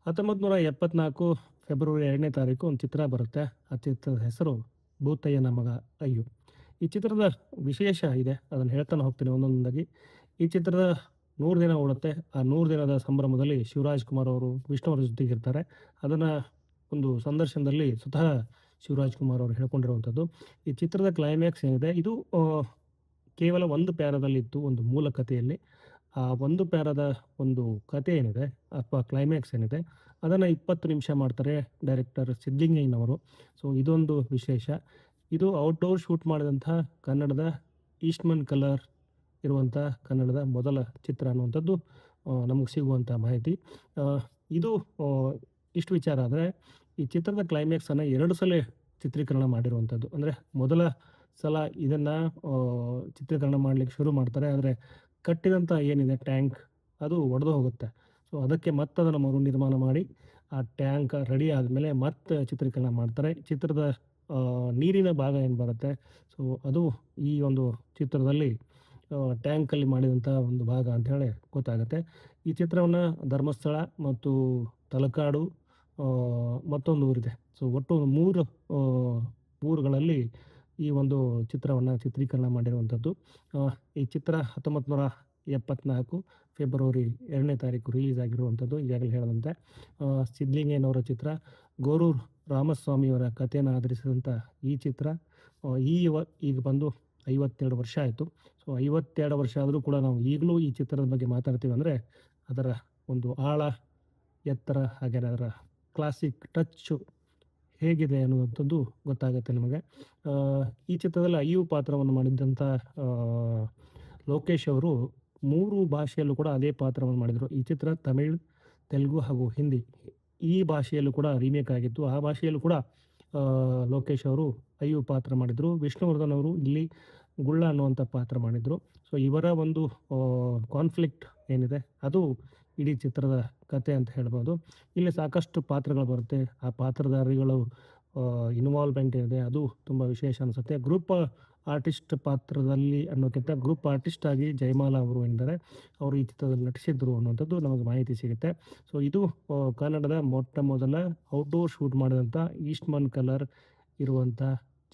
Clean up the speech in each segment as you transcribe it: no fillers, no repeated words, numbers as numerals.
1974 February 2ನೇ ತಾರೀಕು ಒಂದು ಚಿತ್ರ ಬರುತ್ತೆ. ಆ ಚಿತ್ರದ ಹೆಸರು ಭೂತಯ್ಯನ ಮಗ ಅಯ್ಯು. ಈ ಚಿತ್ರದ ವಿಶೇಷ ಇದೆ. ಅದನ್ನು ಹೇಳ್ತಾನೆ ಹೋಗ್ತೀನಿ ಒಂದೊಂದಾಗಿ. ಈ ಚಿತ್ರದ 100 ದಿನ ಓಡುತ್ತೆ. ಆ 100 ದಿನದ ಸಂಭ್ರಮದಲ್ಲಿ ಶಿವರಾಜ್ ಕುಮಾರ್ ಅವರು ವಿಷ್ಣು ಅವ್ರ ಜೊತೆಗಿರ್ತಾರೆ. ಅದನ್ನ ಒಂದು ಸಂದರ್ಶನದಲ್ಲಿ ಸ್ವತಃ ಶಿವರಾಜ್ ಕುಮಾರ್ ಅವರು ಹೇಳ್ಕೊಂಡಿರುವಂಥದ್ದು. ಈ ಚಿತ್ರದ ಕ್ಲೈಮ್ಯಾಕ್ಸ್ ಏನಿದೆ ಇದು ಕೇವಲ ಒಂದು ಪ್ಯಾರಾದಲ್ಲಿತ್ತು, ಒಂದು ಮೂಲ ಕಥೆಯಲ್ಲಿ. ಆ ಒಂದು ಪ್ಯಾರಾದ ಒಂದು ಕಥೆ ಏನಿದೆ ಅಥವಾ ಕ್ಲೈಮ್ಯಾಕ್ಸ್ ಏನಿದೆ ಅದನ್ನು 20 ನಿಮಿಷ ಮಾಡ್ತಾರೆ ಡೈರೆಕ್ಟರ್ ಸಿದ್ಲಿಂಗಯ್ಯನವರು. ಸೊ ಇದೊಂದು ವಿಶೇಷ. ಇದು ಔಟ್‌ಡೋರ್ ಶೂಟ್ ಮಾಡಿದಂಥ ಕನ್ನಡದ ಈಸ್ಟ್‌ಮನ್ ಕಲರ್ ಇರುವಂಥ ಕನ್ನಡದ ಮೊದಲ ಚಿತ್ರ ಅನ್ನುವಂಥದ್ದು ನಮಗೆ ಸಿಗುವಂಥ ಮಾಹಿತಿ. ಇದು ಇಷ್ಟು ವಿಚಾರ ಆದರೆ ಈ ಚಿತ್ರದ ಕ್ಲೈಮ್ಯಾಕ್ಸನ್ನು 2 ಸಲ ಚಿತ್ರೀಕರಣ ಮಾಡಿರುವಂಥದ್ದು. ಅಂದರೆ ಮೊದಲ ಸಲ ಇದನ್ನು ಚಿತ್ರೀಕರಣ ಮಾಡಲಿಕ್ಕೆ ಶುರು ಮಾಡ್ತಾರೆ. ಆದರೆ ಕಟ್ಟಿದಂಥ ಏನಿದೆ ಟ್ಯಾಂಕ್ ಅದು ಒಡೆದು ಹೋಗುತ್ತೆ. ಸೊ ಅದಕ್ಕೆ ಮತ್ತೆ ಅದನ್ನು ಮರು ನಿರ್ಮಾಣ ಮಾಡಿ ಆ ಟ್ಯಾಂಕ್ ರೆಡಿ ಆದಮೇಲೆ ಮತ್ತೆ ಚಿತ್ರೀಕರಣ ಮಾಡ್ತಾರೆ. ಚಿತ್ರದ ನೀರಿನ ಭಾಗ ಏನು ಬರುತ್ತೆ ಸೊ ಅದು ಈ ಒಂದು ಚಿತ್ರದಲ್ಲಿ ಟ್ಯಾಂಕಲ್ಲಿ ಮಾಡಿದಂಥ ಒಂದು ಭಾಗ ಅಂಥೇಳಿ ಗೊತ್ತಾಗುತ್ತೆ. ಈ ಚಿತ್ರವನ್ನು ಧರ್ಮಸ್ಥಳ ಮತ್ತು ತಲಕಾಡು ಮತ್ತೊಂದು ಊರಿದೆ. ಸೊ ಒಟ್ಟು 3 ಊರುಗಳಲ್ಲಿ ಈ ಒಂದು ಚಿತ್ರವನ್ನು ಚಿತ್ರೀಕರಣ ಮಾಡಿರುವಂಥದ್ದು. ಈ ಚಿತ್ರ 1974 ಫೆಬ್ರವರಿ 2ನೇ ತಾರೀಕು ರಿಲೀಸ್ ಆಗಿರುವಂಥದ್ದು. ಈಗಾಗಲೇ ಹೇಳಿದಂತೆ ಸಿದ್ಲಿಂಗಯ್ಯನವರ ಚಿತ್ರ. ಗೋರೂರು ರಾಮಸ್ವಾಮಿಯವರ ಕಥೆಯನ್ನು ಆಧರಿಸಿದಂಥ ಈ ಚಿತ್ರ ಈಗ ಬಂದು 52 ವರ್ಷ ಆಯಿತು. ಸೊ 52 ವರ್ಷ ಆದರೂ ಕೂಡ ನಾವು ಈಗಲೂ ಈ ಚಿತ್ರದ ಬಗ್ಗೆ ಮಾತಾಡ್ತೀವಿ ಅಂದರೆ ಅದರ ಒಂದು ಆಳ, ಎತ್ತರ ಹಾಗೆ ಅದರ ಕ್ಲಾಸಿಕ್ ಟಚ್ಚು ಹೇಗಿದೆ ಅನ್ನುವಂಥದ್ದು ಗೊತ್ತಾಗುತ್ತೆ ನಮಗೆ. ಈ ಚಿತ್ರದಲ್ಲಿ ಅಯ್ಯು ಪಾತ್ರವನ್ನು ಮಾಡಿದ್ದಂಥ ಲೋಕೇಶ್ ಅವರು 3 ಭಾಷೆಯಲ್ಲೂ ಕೂಡ ಅದೇ ಪಾತ್ರವನ್ನು ಮಾಡಿದರು. ಈ ಚಿತ್ರ ತಮಿಳ್, ತೆಲುಗು ಹಾಗೂ ಹಿಂದಿ ಈ ಭಾಷೆಯಲ್ಲೂ ಕೂಡ ರೀಮೇಕ್ ಆಗಿತ್ತು. ಆ ಭಾಷೆಯಲ್ಲೂ ಕೂಡ ಲೋಕೇಶ್ ಅವರು ಅಯ್ಯು ಪಾತ್ರ ಮಾಡಿದರು. ವಿಷ್ಣುವರ್ಧನ್ ಅವರು ಇಲ್ಲಿ ಗುಳ್ಳ ಅನ್ನುವಂಥ ಪಾತ್ರ ಮಾಡಿದರು. ಸೊ ಇವರ ಒಂದು ಕಾನ್ಫ್ಲಿಕ್ಟ್ ಏನಿದೆ ಅದು ಇಡೀ ಚಿತ್ರದ ಕತೆ ಅಂತ ಹೇಳ್ಬೋದು. ಇಲ್ಲಿ ಸಾಕಷ್ಟು ಪಾತ್ರಗಳು ಬರುತ್ತೆ. ಆ ಪಾತ್ರಧಾರಿಗಳು ಇನ್ವಾಲ್ವ್‌ಮೆಂಟ್ ಏನಿದೆ ಅದು ತುಂಬ ವಿಶೇಷ ಅನಿಸುತ್ತೆ. ಗ್ರೂಪ್ ಆರ್ಟಿಸ್ಟ್ ಪಾತ್ರದಲ್ಲಿ ಅನ್ನೋಕ್ಕಿಂತ ಗ್ರೂಪ್ ಆರ್ಟಿಸ್ಟ್ ಆಗಿ ಜಯಮಾಲಾ ಅವರು ಏನಿದ್ದಾರೆ ಅವರು ಈ ಚಿತ್ರದಲ್ಲಿ ನಟಿಸಿದ್ರು ಅನ್ನುವಂಥದ್ದು ನಮಗೆ ಮಾಹಿತಿ ಸಿಗುತ್ತೆ. ಸೊ ಇದು ಕನ್ನಡದ ಮೊಟ್ಟ ಮೊದಲ ಔಟ್‌ಡೋರ್ ಶೂಟ್ ಮಾಡಿದಂಥ ಈಸ್ಟ್‌ಮನ್ ಕಲರ್ ಇರುವಂಥ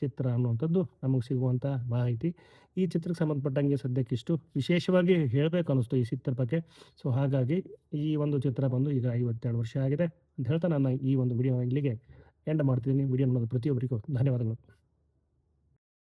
ಚಿತ್ರ ಅನ್ನುವಂಥದ್ದು ನಮಗೆ ಸಿಗುವಂಥ ಮಾಹಿತಿ. ಈ ಚಿತ್ರಕ್ಕೆ ಸಂಬಂಧಪಟ್ಟಂಗೆ ಸದ್ಯಕ್ಕಿಷ್ಟು ವಿಶೇಷವಾಗಿ ಹೇಳಬೇಕು ಅನ್ನಿಸ್ತು ಈ ಚಿತ್ರದ ಬಗ್ಗೆ. ಸೊ ಹಾಗಾಗಿ ಈ ಒಂದು ಚಿತ್ರ ಬಂದು ಈಗ 52 ವರ್ಷ ಆಗಿದೆ ಅಂತ ಹೇಳ್ತಾ ನಾನು ಈ ಒಂದು ವಿಡಿಯೋನ ಇಲ್ಲಿಗೆ ಎಂಡ್ ಮಾಡ್ತಿದ್ದೀನಿ. ವಿಡಿಯೋ ನೋಡೋದು ಪ್ರತಿಯೊಬ್ಬರಿಗೂ ಧನ್ಯವಾದಗಳು.